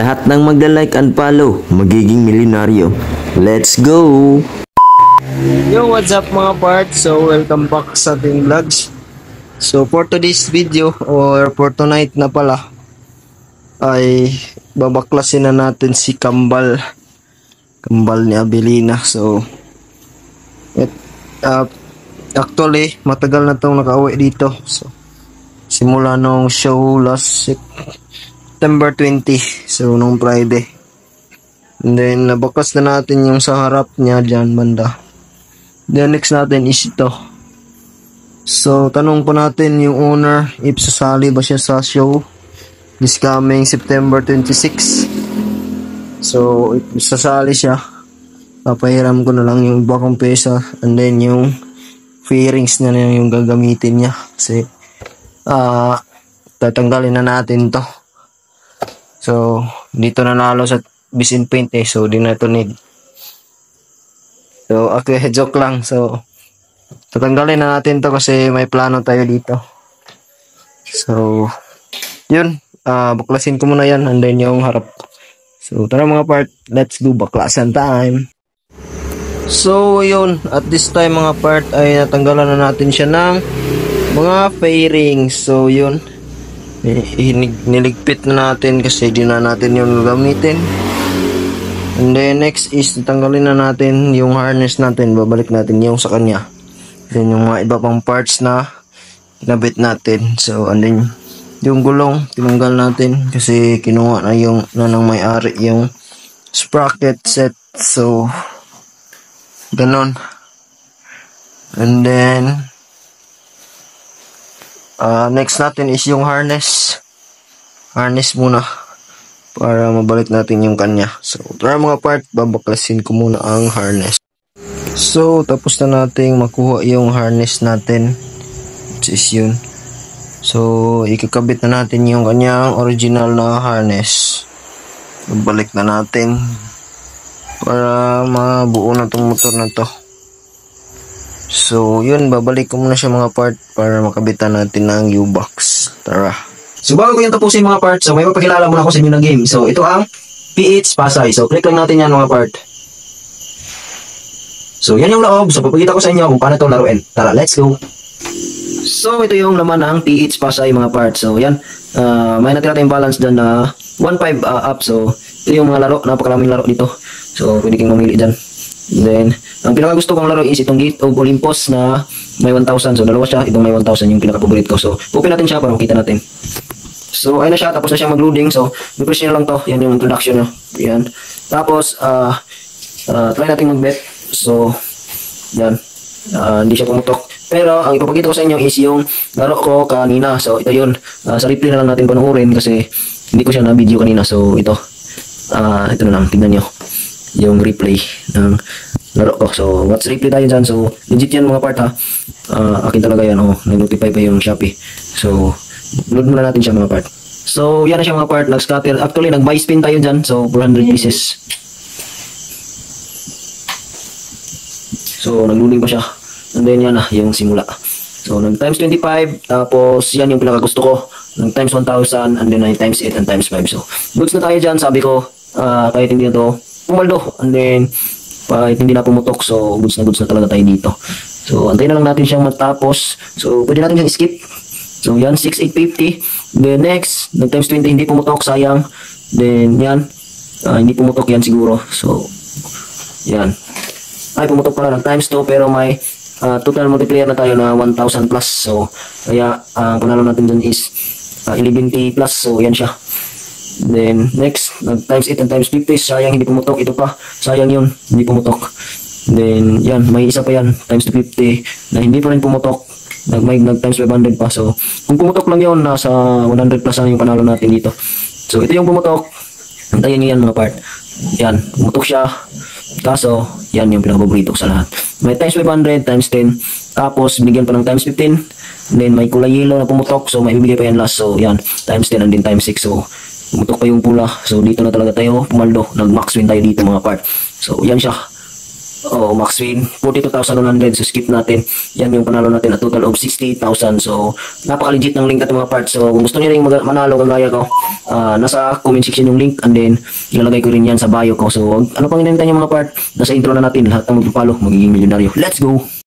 Lahat ng magla-like and follow, magiging milyonaryo. Let's go! Yo, what's up mga parts? So, welcome back sa ating vlogs. So, for today's video, or for tonight na pala, ay babaklasin na natin si Kambal ni Abelina. So, actually, matagal na itong nakauwi dito. So, simula nung show last September 20. So, nung Friday. And then, nabaklas na natin yung sa harap niya dyan, banda. Then, next natin is ito. So, tanong po natin yung owner if sasali ba siya sa show this coming September 26. So, if sasali siya, papahiram ko na lang yung iba kong pesa and then yung fairings niya na yung gagamitin niya. Kasi, tatanggalin na natin to. So, dito nanalo sa Bisin Paint so di na ito need. So, okay, joke lang. So, tatanggalin na natin to kasi may plano tayo dito. So, yun. Baklasin ko muna yan and then yung harap. So, tara mga part, let's go baklasan time. So, yun. At this time mga part ay natanggalan na natin siya ng mga fairings. So, yun. Niligpit na natin kasi di na natin yung gagamitin. And then next is tanggalin na natin yung harness natin, babalik natin yung sa kanya. Then yung mga iba pang parts na kinabit natin. So and then yung gulong tinanggal natin kasi kinuha na yung nanang may-ari yung sprocket set. So ganon. And then next natin is yung harness muna para mabalik natin yung kanya. So tara mga part, babaklasin ko muna ang harness. So tapos na nating makuha yung harness natin, which is yun. So ikakabit na natin yung kanyang original na harness. Balik na natin para mabuo na tong motor na to. So yun, babalik ko muna siya mga part para makabitan natin ng U-box. Tara. So bago ko yung tapusin mga part, so may mapakilala muna ako sa inyo ng game. So ito ang PH Pasay. So click lang natin yan mga part. So yan yung loob. So papakita ko sa inyo kung paano ito laruin. Tara, let's go. So ito yung laman ng PH Pasay mga part. So yan, may natira tayong balance dyan na 1.5 up. So ito yung mga laro, napakaraming laro dito. So pwede kang mamili dyan. Then, ang pinaka gusto kong laro is itong Gate of Olympus na may 1,000. So, dalawa siya. Itong may 1,000 yung pinaka-favorite ko. So, open natin siya para makita natin. So, ayun na siya. Tapos na siya mag-loading. So, i-press nyo lang to. Yan yung introduction nyo. Yan. Tapos, try natin mag-bet. So, yan. Hindi siya pumutok. Pero, ang ipapakita ko sa inyo is yung laro ko kanina. So, ito yun. Sa replay na lang natin panoorin kasi hindi ko siya na-video kanina. So, ito. Ito na lang. Tingnan nyo yung replay ng laro ko. So, watch replay tayo dyan. So, legit yan mga part ha. Akin talaga yan. Nag-notify pa yung Shopee. So, load muna natin siya mga part. So, yan na siya mga part. Nag-scatter. Actually, nag-buy spin tayo dyan. So, 400 pieces. So, nag-loading pa siya. And then, yan na yung simula. So, nag-times 25. Tapos, yan yung pinaka-gusto ko. Nag-times 1,000. And then, times 8 and times 5. So, goods na tayo dyan. Sabi ko, kahit hindi na to pumaldo, and then kahit hindi na pumutok, so goods na talaga tayo dito. So antayin na lang natin siyang matapos. So pwede natin siyang skip. So yan, 6,850. Then next, nag times 20 hindi pumutok, sayang. Then yan, hindi pumutok yan siguro. So yan, ay pumutok pala ng times 2 pero may total multiplier na tayo na 1,000 plus. So kaya panalo natin dyan is 11T plus. So yan siya. Then next, times 8 and times 50, sayang hindi pumutok. Ito pa, sayang yun, hindi pumutok. Then yan, may isa pa yan, times 250 na hindi pa rin pumutok. Nag times 500 pa. So kung pumutok lang yun, nasa 100 plus na yung panalo natin dito. So ito yung pumutok. Antayin nyo yan mga part. Yan, pumutok siya. Kaso yan yung pinakapaborito ko sa lahat. May times 500, times 10. Tapos binigyan pa ng times 15. Then may kulay yellow na pumutok. So may bibigay pa yan last. So yan, times 10 and then times 6. So pumutok pa yung pula. So dito na talaga tayo pumaldo. Nag max win tayo dito mga part. So yan siya. Oh, max win 42,100. So skip natin. Yan yung panalo natin, a total of 68,000. So napaka-legit ng link at mga parts. So kung gusto niyo ring manalo kagaya ko, nasa comment section yung link, and then ilalagay ko rin yan sa bio ko. So ano pang hinihintay niyo mga part? Nasa intro na natin, lahat ng magpapalo magiging milyonaryo. Let's go!